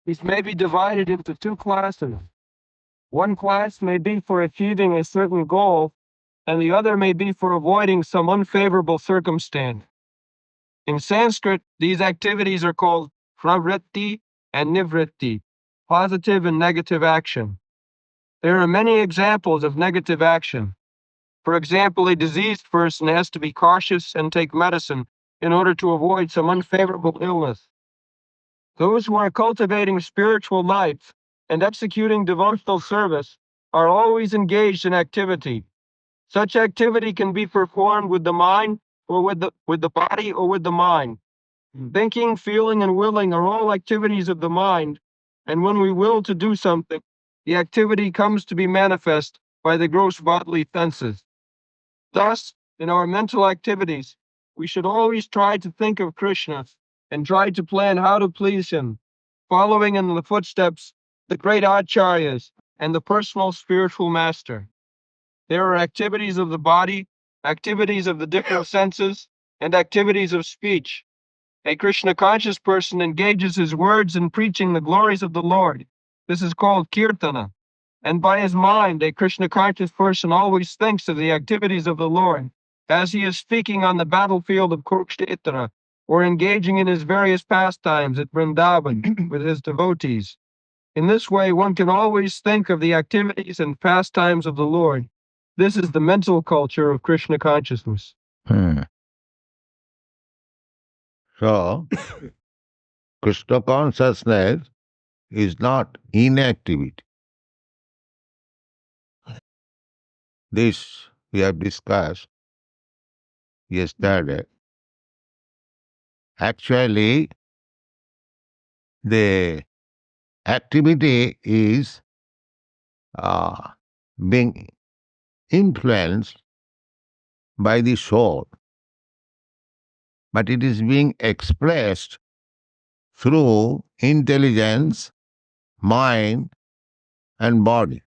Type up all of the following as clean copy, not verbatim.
These may be divided into two classes. One class may be for achieving a certain goal, and the other may be for avoiding some unfavorable circumstance. In Sanskrit, these activities are called pravṛtti and nirvṛtti, positive and negative action. There are many examples of negative action. For example, a diseased person has to be cautious and take medicine in order to avoid some unfavorable illness. Those who are cultivating spiritual life and executing devotional service are always engaged in activity. Such activity can be performed with the mind or with the body or with the mind. Thinking, feeling, and willing are all activities of the mind, and when we will to do something, the activity comes to be manifest by the gross bodily senses. Thus, in our mental activities, we should always try to think of Kṛṣṇa and try to plan how to please him, following in the footsteps of the great ācāryas and the personal spiritual master. There are activities of the body, activities of the different senses, and activities of speech. A Kṛṣṇa conscious person engages his words in preaching the glories of the Lord. This is called kirtana. And by his mind, a Kṛṣṇa conscious person always thinks of the activities of the Lord, as he is speaking on the battlefield of Kṛṣṇa, or engaging in his various pastimes at Vrindavan with his devotees. In this way, one can always think of the activities and pastimes of the Lord. This is the mental culture of Kṛṣṇa consciousness. So, Kṛṣṇa consciousness is not inactivity. This we have discussed yesterday. Actually, the activity is being influenced by the soul, but it is being expressed through intelligence, mind, and body.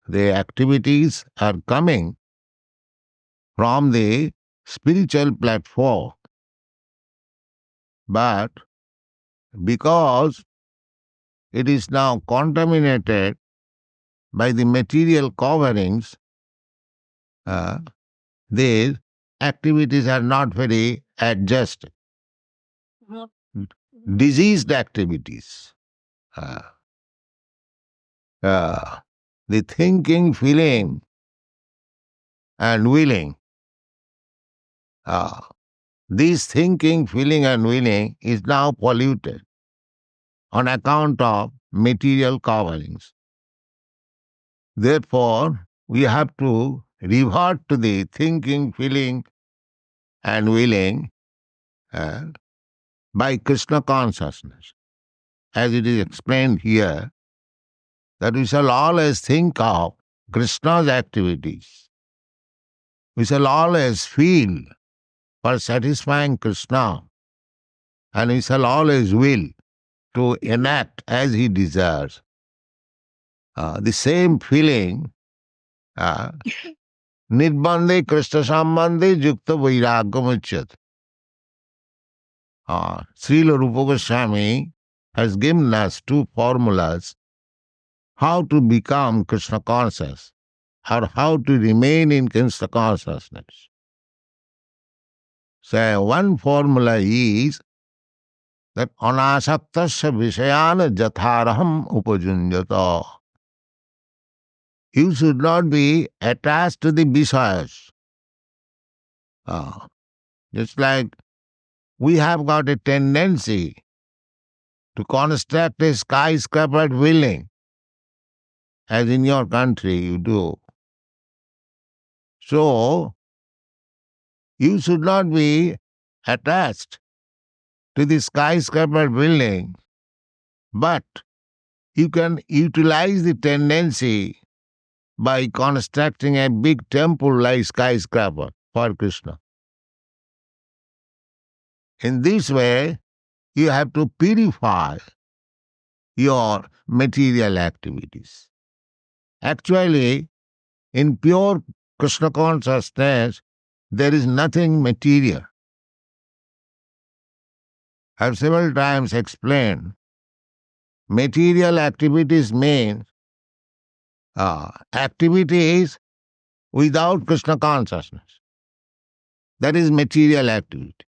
The activities are coming from the spiritual platform, but because it is now contaminated by the material coverings, these activities are not very adjusted. Diseased activities. The thinking, feeling, and willing. This thinking, feeling, and willing is now polluted on account of material coverings. Therefore, we have to revert to the thinking, feeling, and willing by Kṛṣṇa consciousness. As it is explained here, that we shall always think of Kṛṣṇa's activities. We shall always feel for satisfying Kṛṣṇa, and we shall always will to enact as he desires. The same feeling, nirbandhe Kṛṣṇa sambandhe yukta vairāgyam uchyate. Srila Rupa Goswami has given us two formulas how to become Kṛṣṇa conscious or how to remain in Kṛṣṇa consciousness. So one formula is that anasaktasya vishayana jatharaham upajunjata. You should not be attached to the Vishayas. Just like we have got a tendency to construct a skyscraper building, as in your country you do. So, you should not be attached to the skyscraper building, but you can utilize the tendency by constructing a big temple like skyscraper for Kṛṣṇa. In this way, you have to purify your material activities. Actually, in pure Kṛṣṇa consciousness, there is nothing material. I have several times explained, material activities mean activities without Krishna consciousness. That is material activity.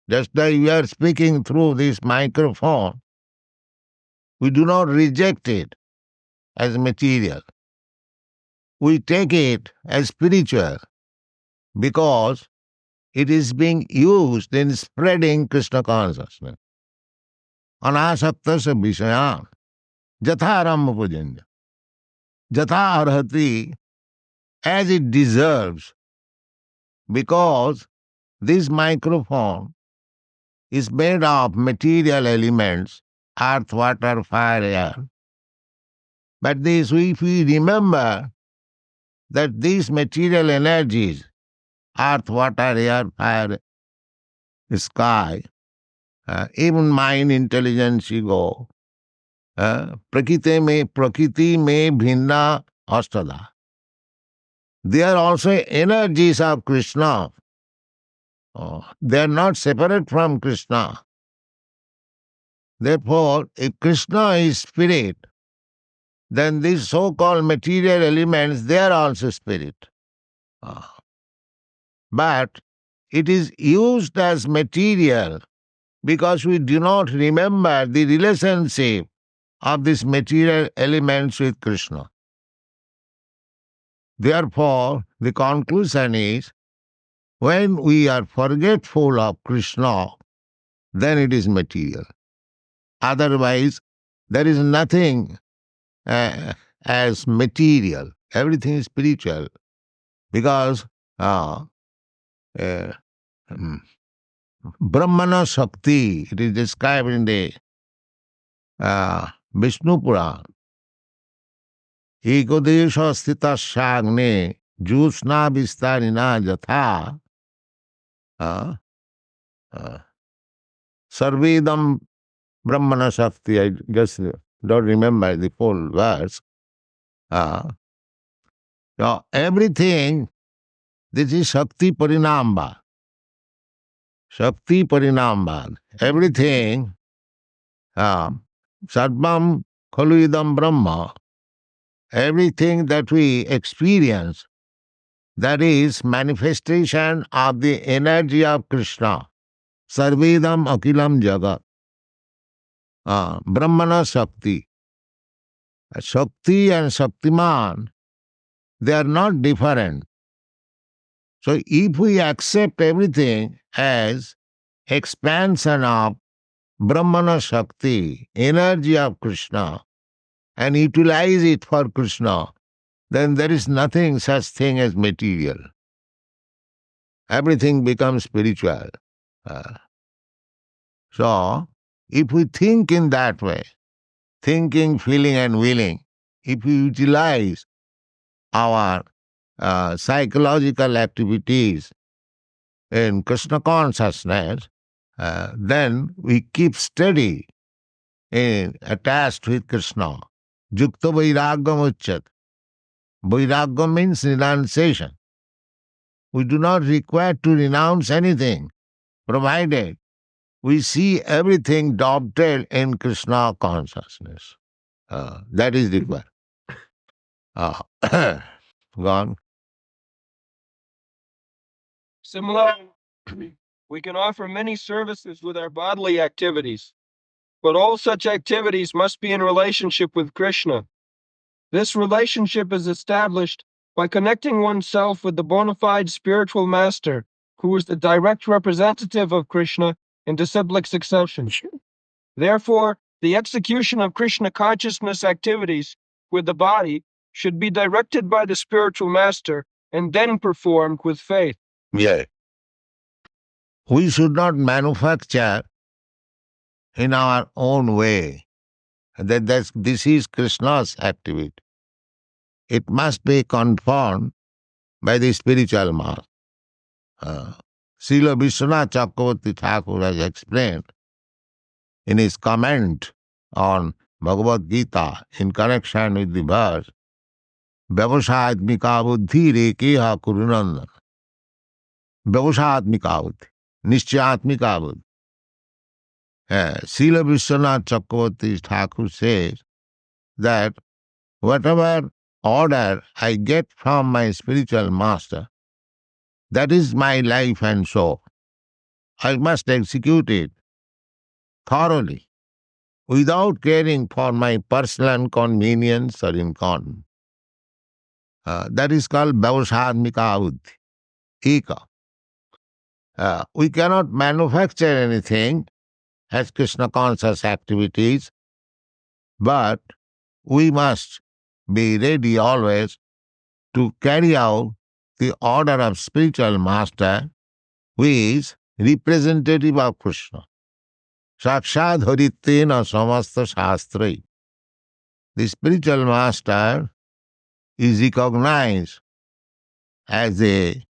Just like we are speaking through this microphone, we do not reject it as material. We take it as spiritual because it is being used in spreading Krishna consciousness. Anasaktasya vishayan jatharam pujanya jatha arhati, as it deserves, because this microphone is made of material elements, earth, water, fire, air. But this, if we remember that these material energies, earth, water, air, fire, sky, even mind, intelligence, ego, prakriti mein bhinna astada. They are also energies of Krishna. They are not separate from Krishna. Therefore, if Krishna is spirit, then these so-called material elements, they are also spirit. But it is used as material because we do not remember the relationship of these material elements with Krishna. Therefore, the conclusion is, when we are forgetful of Krishna, then it is material. Otherwise, there is nothing as material. Everything is spiritual. Because Brahmana Shakti, it is described in the Vishnu Puran. Ekodesha sthita shagne jusna vistarina jatha sarvedam Brahmana Shakti. I just don't remember the full verse. So everything, this is Shakti Parinamba. Shakti Parinamba. Everything, Sarvam Khaluidam Brahma, everything that we experience, that is manifestation of the energy of Krishna. Sarvedam Akilam Jagat. Brahmana Shakti. Shakti and Shaktiman, they are not different. So if we accept everything as expansion of Brahmana Shakti, energy of Krishna, and utilize it for Krishna, then there is nothing such thing as material. Everything becomes spiritual. So, if we think in that way, thinking, feeling and willing, if we utilize our psychological activities in Krishna consciousness, then we keep steady attached with Krishna. Jukta vairagam uchyat. Vairagam means renunciation. We do not require to renounce anything, provided we see everything dovetailed in Krishna consciousness. That is required. Gone. Similarly, we can offer many services with our bodily activities, but all such activities must be in relationship with Krishna. This relationship is established by connecting oneself with the bona fide spiritual master, who is the direct representative of Krishna in disciplic succession. Therefore, the execution of Krishna consciousness activities with the body should be directed by the spiritual master and then performed with faith. Yeah. We should not manufacture in our own way that this is Krishna's activity. It must be confirmed by the spiritual master. Srila Vishwanath Chakravarti Thakur has explained in his comment on Bhagavad Gita in connection with the verse, Vyavasatmika buddhi rekeha kurunandan. Vyavasatmika buddhi, nischayatmika buddhi. Srila Vishwanath Chakravarti Thakur says that whatever order I get from my spiritual master, that is my life and soul. I must execute it thoroughly, without caring for my personal convenience or inconvenience. That is called Vyavasādmika buddhi, eka. We cannot manufacture anything as Krishna conscious activities, but we must be ready always to carry out the order of spiritual master, who is representative of Krishna. Sakshad harittena samasta shastrai. The spiritual master is recognized as a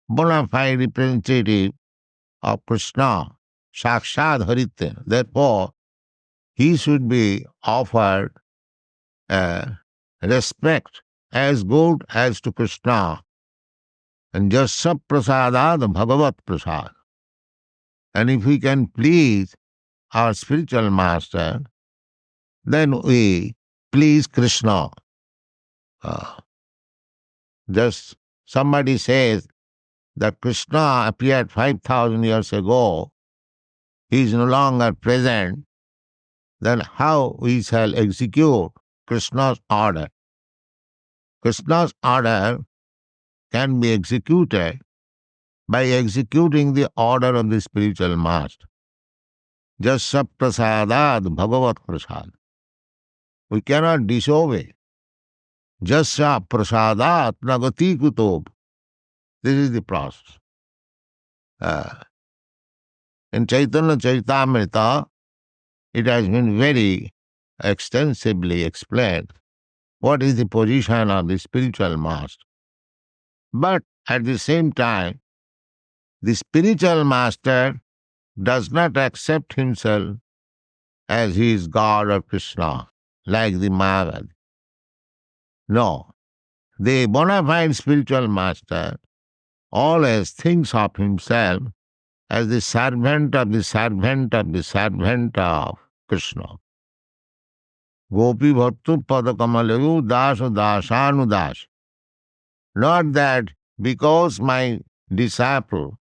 bona fide representative of Krishna, Sakshad harittena. Therefore, he should be offered respect as good as to Krishna, and jasya prasadad bhagavat prasad. And if we can please our spiritual master, then we please Krishna. Just somebody says that Krishna appeared 5,000 years ago, he is no longer present, then how we shall execute Krishna's order? Krishna's order can be executed by executing the order of the spiritual master. Jasya prasadad bhagavat prasad. We cannot disobey. Jasya prasadat nagati kutob. This is the process. In Chaitanya Charitamrita, it has been very extensively explained what is the position of the spiritual master. But at the same time, the spiritual master does not accept himself as he is God or Krishna, like the Mayavadi. No. The bona fide spiritual master always thinks of himself as the servant of the servant of the servant of Krishna. Gopi bhattu padakamalu daso dasanudas. Not that because my disciple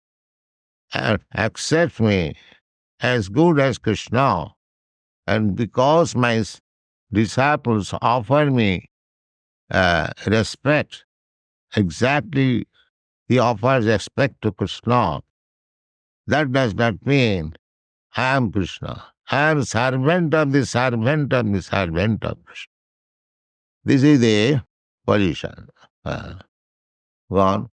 accepts me as good as Krishna, and because my disciples offer me respect, exactly he offers respect to Krishna, that does not mean I am Krishna. I am servant of the servant of the servant of Krishna. This is the position. Go on.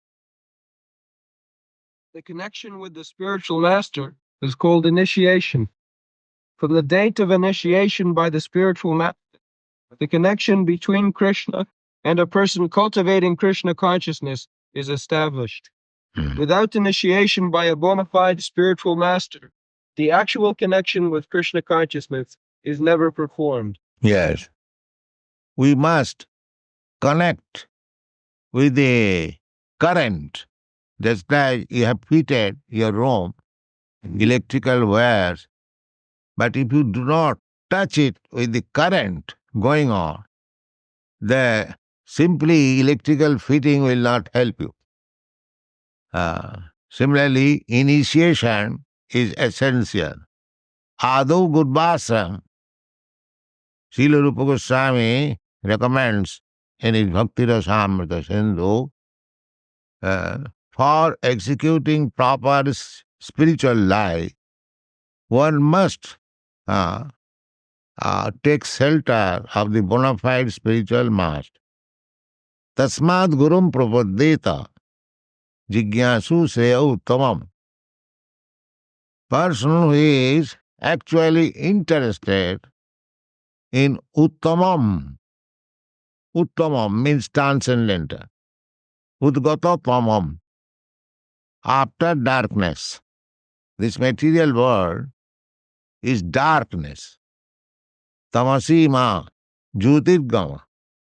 The connection with the spiritual master is called initiation. From the date of initiation by the spiritual master, the connection between Krishna and a person cultivating Krishna consciousness is established. Without initiation by a bona fide spiritual master, the actual connection with Krishna consciousness is never performed. Yes. We must connect with the current, just like you have fitted your room, electrical wires, but if you do not touch it with the current going on, the simply electrical fitting will not help you. Similarly, initiation is essential. Ādau Gurvāsram, Srila Rupa Goswami recommends in his Bhakti Rasamrita Sindhu, for executing proper spiritual life, one must take shelter of the bona fide spiritual master. Tasmad gurum prapaddeta jigyasu sreya uttamam. Person who is actually interested in uttamam. Uttamam means transcendental. Udgata tamam. After darkness. This material world is darkness. Tamasima, Jyotirgama.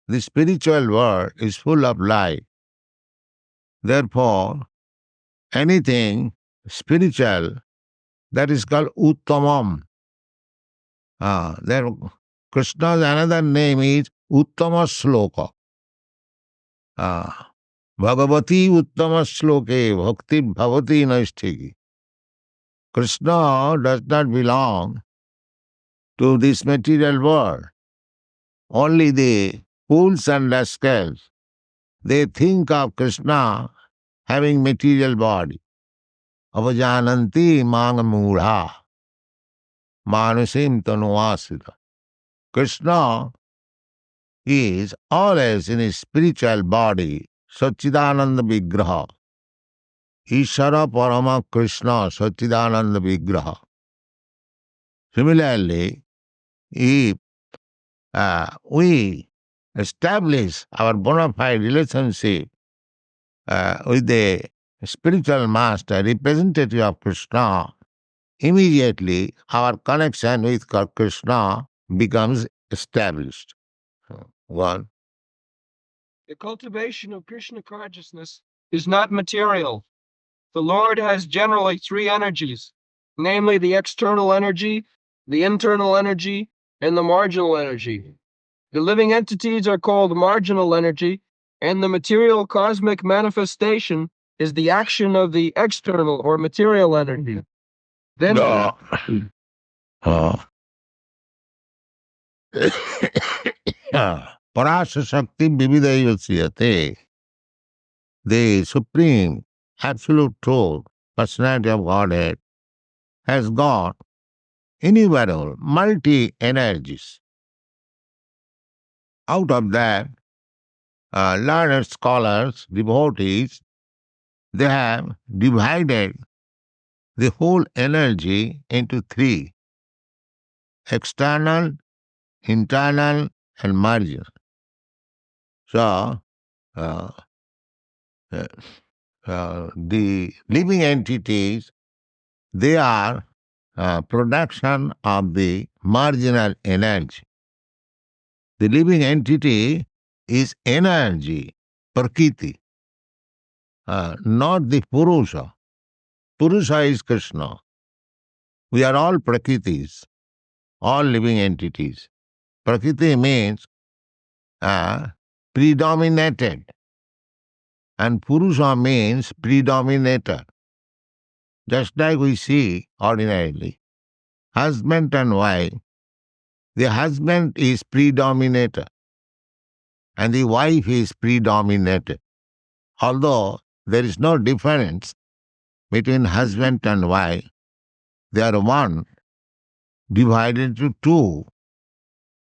The spiritual world is full of light. Therefore, anything spiritual That is called Uttamam. Then Krishna's another name is Uttama Sloka. Bhagavati Uttama Sloke Bhakti Bhavati Naisthiki. Krishna does not belong to this material world. Only the fools and rascals, they think of Krishna having material body. Avajananti mangamudha manusim tanuasita. Krishna is always in his spiritual body, Satchidananda Vigraha. Ishara Parama Krishna Satchidananda Vigraha. Similarly, if we establish our bona fide relationship with the spiritual master, representative of Kṛṣṇa, immediately our connection with Kṛṣṇa becomes established. One. The cultivation of Krishna consciousness is not material. The Lord has generally three energies, namely the external energy, the internal energy, and the marginal energy. The living entities are called marginal energy, and the material cosmic manifestation is the action of the external or material energy. Then Parasha Shakti Vividayasiyate. The Supreme Absolute Truth, Personality of Godhead, has got innumerable multi-energies. Out of that, learned scholars, devotees, they have divided the whole energy into three: external, internal, and marginal. So, the living entities, they are production of the marginal energy. The living entity is energy, prakriti, not the Purusha. Purusha is Kṛṣṇa. We are all prakritis, all living entities. Prakriti means predominated, and Purusha means predominator. Just like we see ordinarily, husband and wife, the husband is predominator and the wife is predominated. Although there is no difference between husband and wife, they are one divided into two.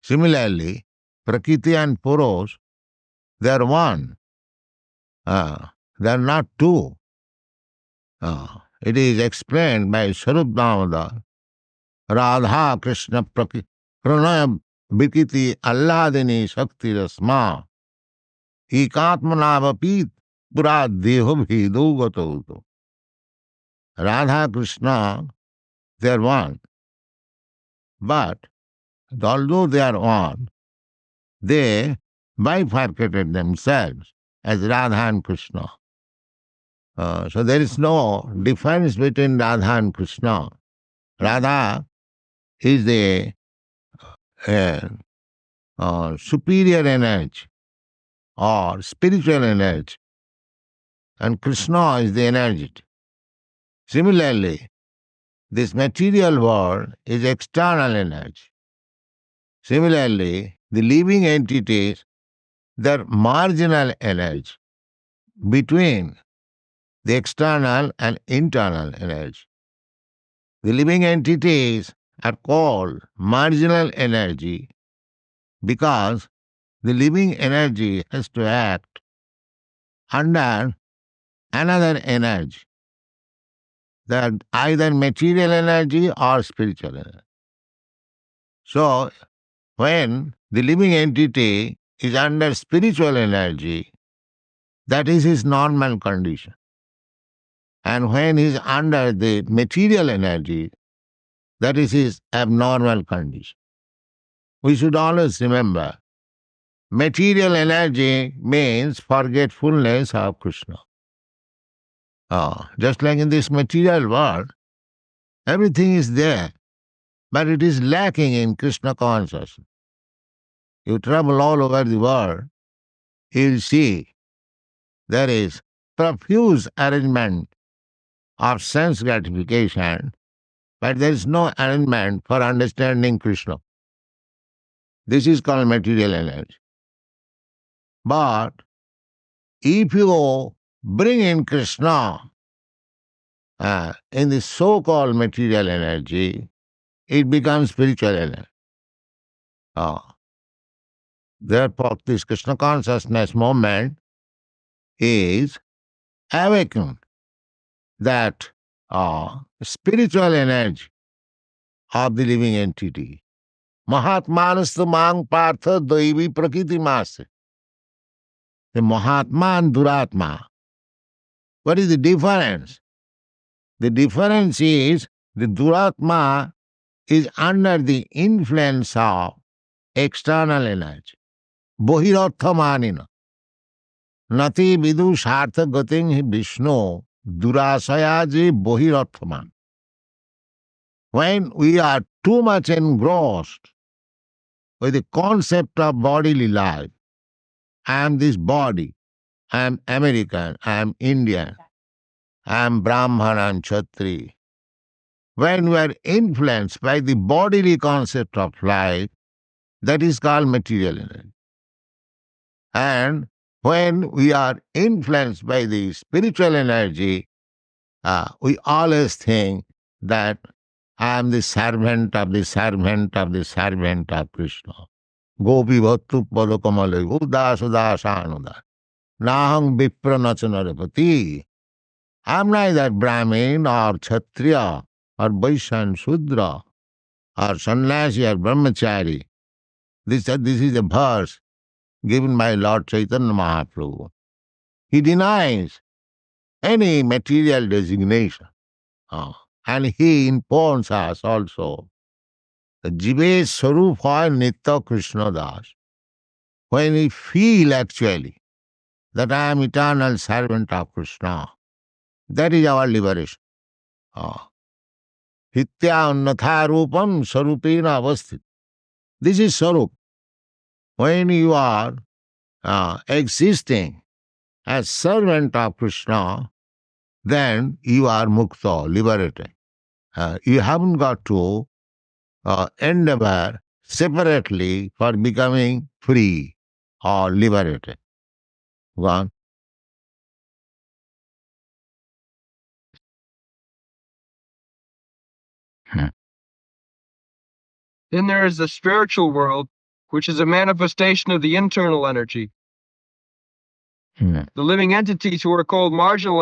Similarly, Prakriti and Purush, they are one. They are not two. It is explained by Swarup Damodar, Radha Kṛṣṇa Pranaya Vikiti Alladini Shakti Rasma Ekatmanavapit Pura Deho Bhedo Gato. Radha Kṛṣṇa, they are one. But although they are one, they bifurcated themselves as Radha and Kṛṣṇa. So there is no difference between Radha and Kṛṣṇa. Radha is the superior energy or spiritual energy, and Kṛṣṇa is the energy. Similarly, this material world is external energy. Similarly, the living entities, their marginal energy between the external and internal energy. The living entities are called marginal energy because the living energy has to act under another energy, that either material energy or spiritual energy. So, when the living entity is under spiritual energy, that is his normal condition. And when he is under the material energy, that is his abnormal condition. We should always remember, material energy means forgetfulness of Kṛṣṇa. Just like in this material world, Everything is there, but it is lacking in Krishna consciousness. You travel all over the world, you'll see there is profuse arrangement of sense gratification, but there is no arrangement for understanding Krishna. This is called material energy. But if you bring in Krishna in the so-called material energy, it becomes spiritual energy. Therefore, this Krishna consciousness moment is awakened that spiritual energy of the living entity. Mahatmanastu mang partha daivi prakriti mase. The Mahatma and Duratma. What is the difference? The difference is the Duratma is under the influence of external energy. Bohirarthamanina. Nati vidu shartha gating hi Vishnu durasayaji bohirarthaman. When we are too much engrossed with the concept of bodily life, I am this body, I am American, I am Indian, I am Brahman, I am Kshatri. When we are influenced by the bodily concept of life, that is called material energy. And when we are influenced by the spiritual energy, we always think that I am the servant of the servant of the servant of Krishna. Gopi bhattu padakamale udas udasanuda. Nahang vipra nachanarapati. I am neither Brahmin or Kshatriya or Vaishya and Shudra or Sannyasi or Brahmachari. This is a verse given by Lord Chaitanya Mahaprabhu. He denies any material designation. And he informs us also that Jive Sarup hoy Nitya Krishna Das. When we feel actually that I am eternal servant of Krishna, that is our liberation. Hitya annatha rupam sarupena avasthit. This is Sarup. When you are existing as servant of Krishna, then you are mukta, liberated. You haven't got to endeavor separately for becoming free or liberated. Go on. Then there is the spiritual world, which is a manifestation of the internal energy. The living entities who are called marginal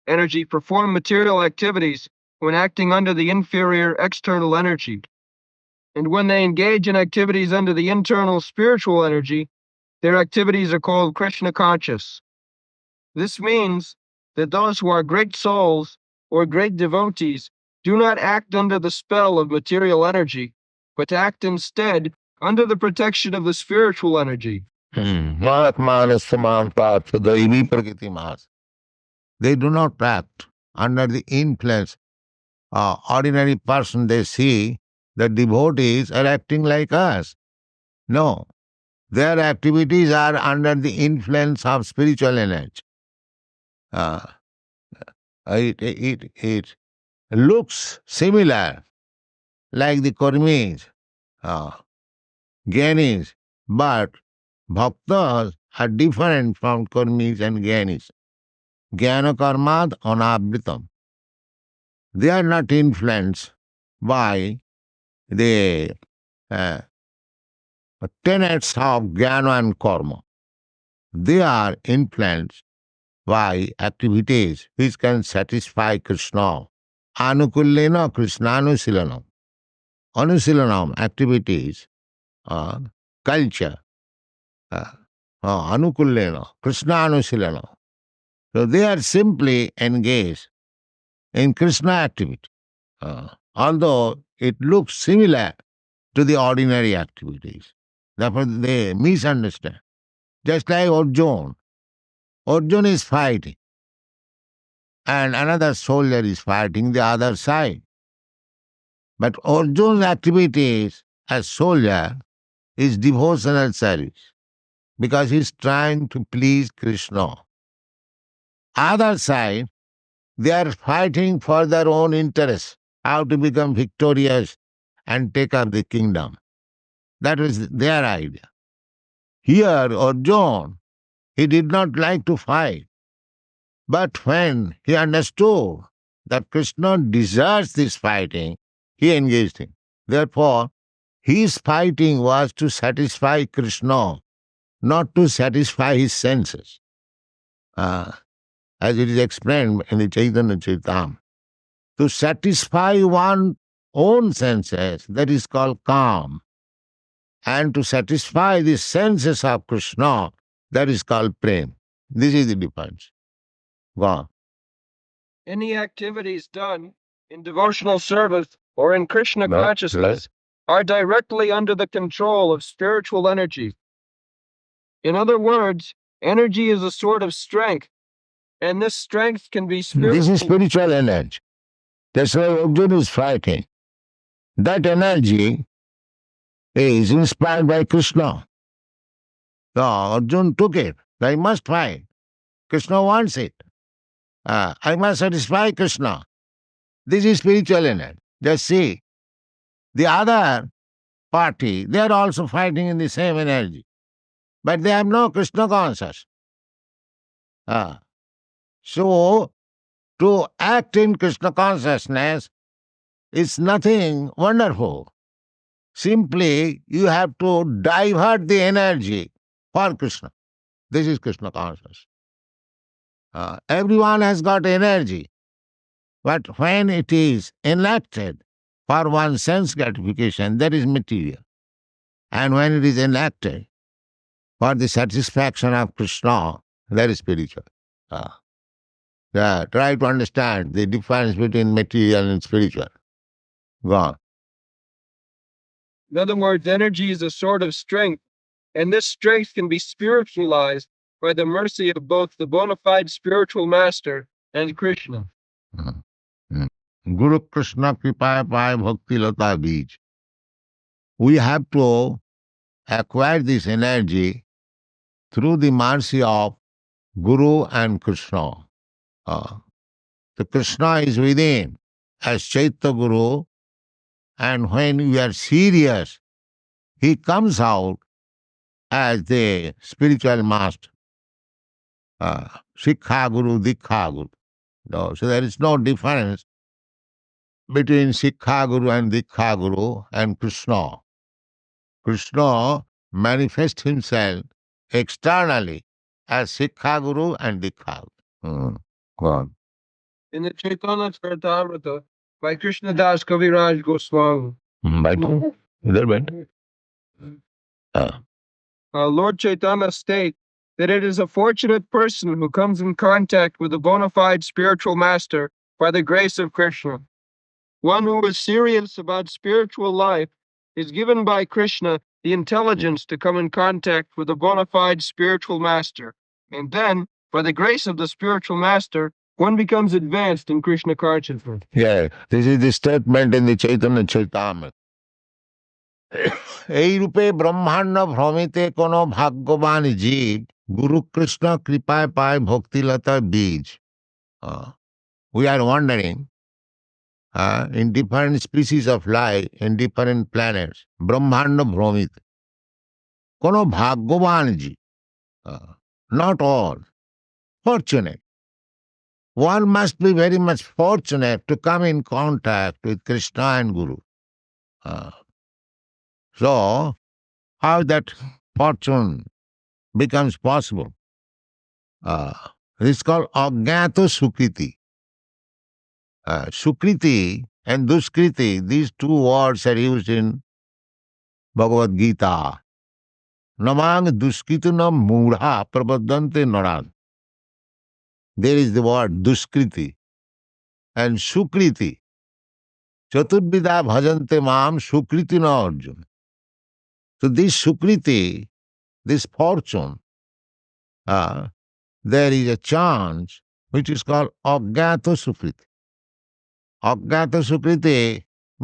energy perform material activities when acting under the inferior external energy. And when they engage in activities under the internal spiritual energy, their activities are called Kṛṣṇa conscious. This means that those who are great souls or great devotees do not act under the spell of material energy, but act instead under the protection of the spiritual energy. They do not act under the influence. Ordinary person, they see the devotees are acting like us. No, their activities are under the influence of spiritual energy. It looks similar, like the Karmis, Gyanis, but Bhaktas are different from Karmis and Gyanis. Jnana karmad anavritam. They are not influenced by the tenets of jnana and karma. They are influenced by activities which can satisfy Krishna. Anukullena Krishnānusilanam. Anusilanam, activities, culture. Anukullena Krishnānusilanam. So they are simply engaged in Krishna activity, although it looks similar to the ordinary activities. Therefore they misunderstand. Just like Arjuna. Arjuna is fighting, and another soldier is fighting the other side. But Arjuna's activities as soldier is devotional service because he is trying to please Krishna. Other side, they are fighting for their own interests, how to become victorious and take up the kingdom. That was their idea. Here, Arjuna, he did not like to fight. But when he understood that Krishna deserves this fighting, he engaged him. Therefore, his fighting was to satisfy Krishna, not to satisfy his senses. As it is explained in the Chaitanya Charitamrita. To satisfy one's own senses, that is called calm. And to satisfy the senses of Krishna, that is called prem. This is the difference. Go on. Any activities done in devotional service or in Krishna consciousness are directly under the control of spiritual energy. In other words, energy is a sort of strength, and this strength can be spiritual. This is spiritual energy. That's why Arjuna is fighting. That energy is inspired by Krishna. So Arjuna took it. I must fight. Krishna wants it. I must satisfy Krishna. This is spiritual energy. Just see. The other party, they are also fighting in the same energy. But they have no Krishna consciousness. So, to act in Krishna consciousness is nothing wonderful. Simply, you have to divert the energy for Krishna. This is Krishna consciousness. Everyone has got energy, but when it is enacted for one's sense gratification, that is material. And when it is enacted for the satisfaction of Krishna, that is spiritual. Try to understand the difference between material and spiritual. Go on. In other words, energy is a sort of strength, and this strength can be spiritualized by the mercy of both the bona fide spiritual master and Krishna. Guru Kṛṣṇa Kripaya Paya Bhakti Lata Bij. We have to acquire this energy through the mercy of Guru and Krishna. The Krishna is within as Chaitya Guru, and when we are serious, he comes out as the spiritual master. Sikha Guru, Dikha Guru. No, so there is no difference between Sikha Guru and Dikha Guru and Krishna. Krishna manifests himself externally as Sikha Guru and Dikha Guru. Go on. In the Chaitanya Charitamrita by Krishna Das Kaviraj Goswami. Lord Chaitanya states that it is a fortunate person who comes in contact with a bona fide spiritual master by the grace of Krishna. One who is serious about spiritual life is given by Krishna the intelligence to come in contact with a bona fide spiritual master. And then, by the grace of the spiritual master, one becomes advanced in Krishna consciousness. Yeah, this is the statement in the Chaitanya Charitamrita. এই রূপে ব্রহ্মাণ্ড ভ্রমিতে কোন ভাগ্যবান জীব গুরু কৃষ্ণ কৃপায় পায় ভক্তিলতা বীজ. We are wandering in different species of life in different planets. ব্রহ্মাণ্ড ভ্রমিতে কোন ভাগ্যবান জীব, not all, fortunate. One must be very much fortunate to come in contact with Krishna and Guru. So, how that fortune becomes possible? This is called Ajnata Sukriti. Sukriti and Duskriti, these two words are used in Bhagavad Gita. Namang Duskritinam Mudha Prabhaddante Narad. There is the word Duskriti and Sukriti. Chaturvidha bhajante mam Sukriti na Arjuna. So this Sukriti, this fortune, there is a chance which is called Ajnata Sukriti. Ajnata Sukriti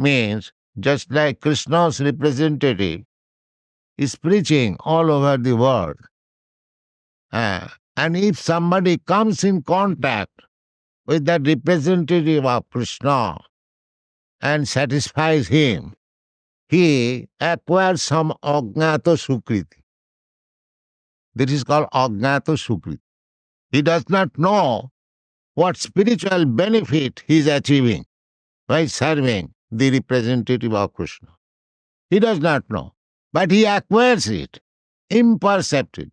means just like Krishna's representative is preaching all over the world. And if somebody comes in contact with that representative of Krishna and satisfies him, he acquires some ajnata sukriti. This is called ajnata sukriti. He does not know what spiritual benefit he is achieving by serving the representative of Krishna. He does not know, but he acquires it imperceptibly.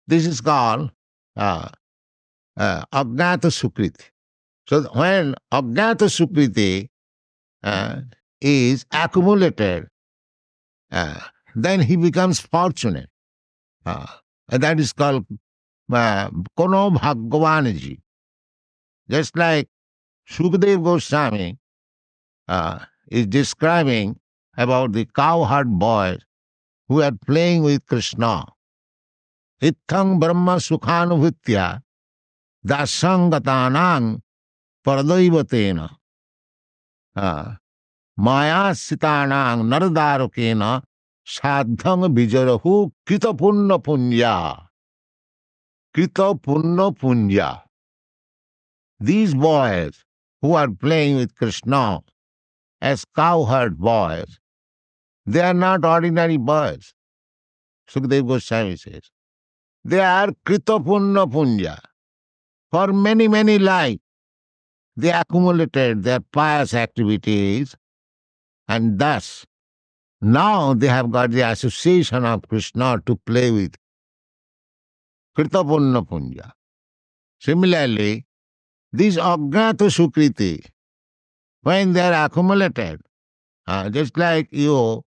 This is called ajnata sukriti. So when ajnata sukriti is accumulated, then he becomes fortunate. That is called kono bhagavanaji. Just like Sukadeva Goswami is describing about the cowherd boys who are playing with Krishna. Ithang brahma sukhanuvitya dasangatanang paradaivatena maya sitanang naradarukena sadhang vijarahu kritapunna punya. Kritapunna punya. These boys who are playing with Krishna as cowherd boys, they are not ordinary boys. Sukadeva Goswami says. They are kritapunna punya. For many, many lives, they accumulated their pious activities, and thus now they have got the association of Krishna to play with. Kritapunna punya. Similarly, these ajnata sukriti, when they are accumulated, just like you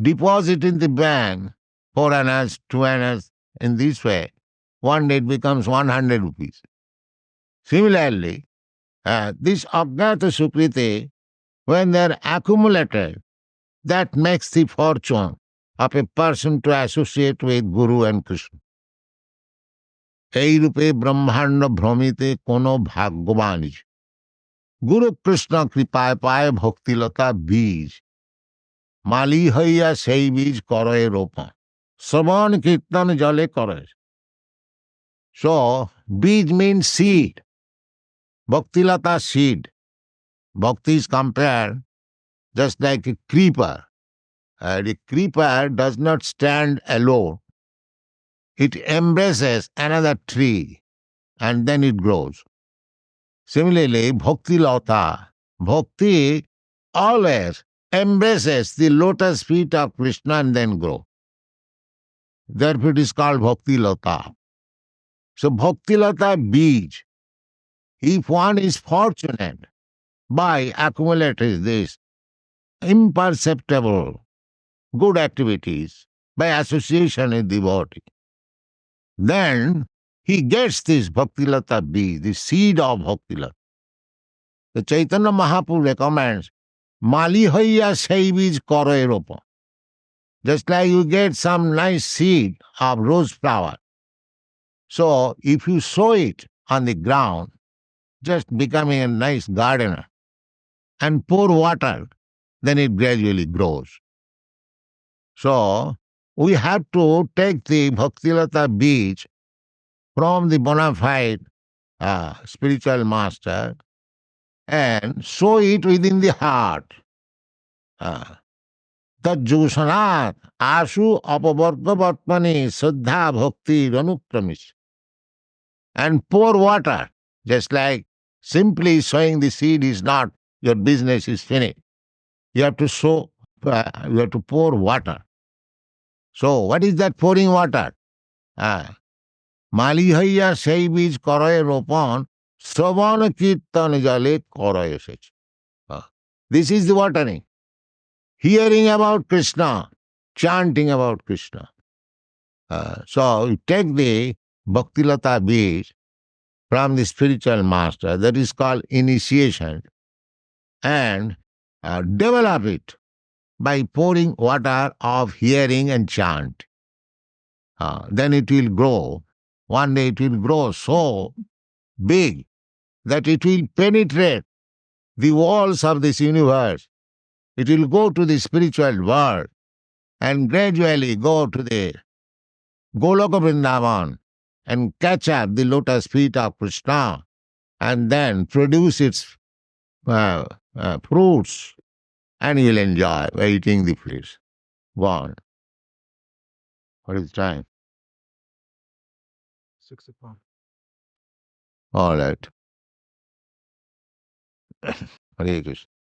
deposit in the bank 4 annas, 2 annas, in this way, one day it becomes 100 rupees. Similarly, this ajnata sukriti, when they are accumulated, that makes the fortune of a person to associate with Guru and Krishna. এই রূপে ব্রহ্মাণ্ড ভ্রমিতে কোনো ভাগ্যবান গুরু কৃষ্ণ কৃপায় পায় ভক্তিলতা বীজ মালি হইয়া সেই বীজ করে রোপণ শ্রবণ কীর্তন জলে করে. So, beej means seed. Bhaktilata seed. Bhakti is compared just like a creeper. The creeper does not stand alone. It embraces another tree and then it grows. Similarly, Bhaktilata, Bhakti always embraces the lotus feet of Krishna and then grow. Therefore it is called Bhaktilata. So Bhaktilata beej, if one is fortunate by accumulating this imperceptible good activities by association with devotee, then he gets this Bhaktilata beej, the seed of Bhaktilata. The Chaitanya Mahaprabhu recommends Mali hoiya sei beej kore ropa. Just like you get some nice seed of rose flower. So if you sow it on the ground, just becoming a nice gardener, and pour water, then it gradually grows. So we have to take the Bhaktilata beej from the bona fide spiritual master and sow it within the heart. Tajjusanat asu apavargavatmani saddha bhakti ranukramis. And pour water, just like simply sowing the seed is not, your business is finished. You have to sow, you have to pour water. So what is that pouring water? Mali haiya sei beej koroye ropon শ্রবণ কীর্তন jale koroye sech. This is the watering. Hearing about Krishna, chanting about Krishna. So you take the Bhaktilata beej from the spiritual master, that is called initiation, and develop it by pouring water of hearing and chant. Then it will grow. One day it will grow so big that it will penetrate the walls of this universe It will go to the spiritual world and gradually go to the Goloka Vrindavan and catch up the lotus feet of Kṛṣṇa and then produce its fruits, and you'll enjoy by eating the fruits. One. What is the time? 6 o'clock. All right. Hare Krishna.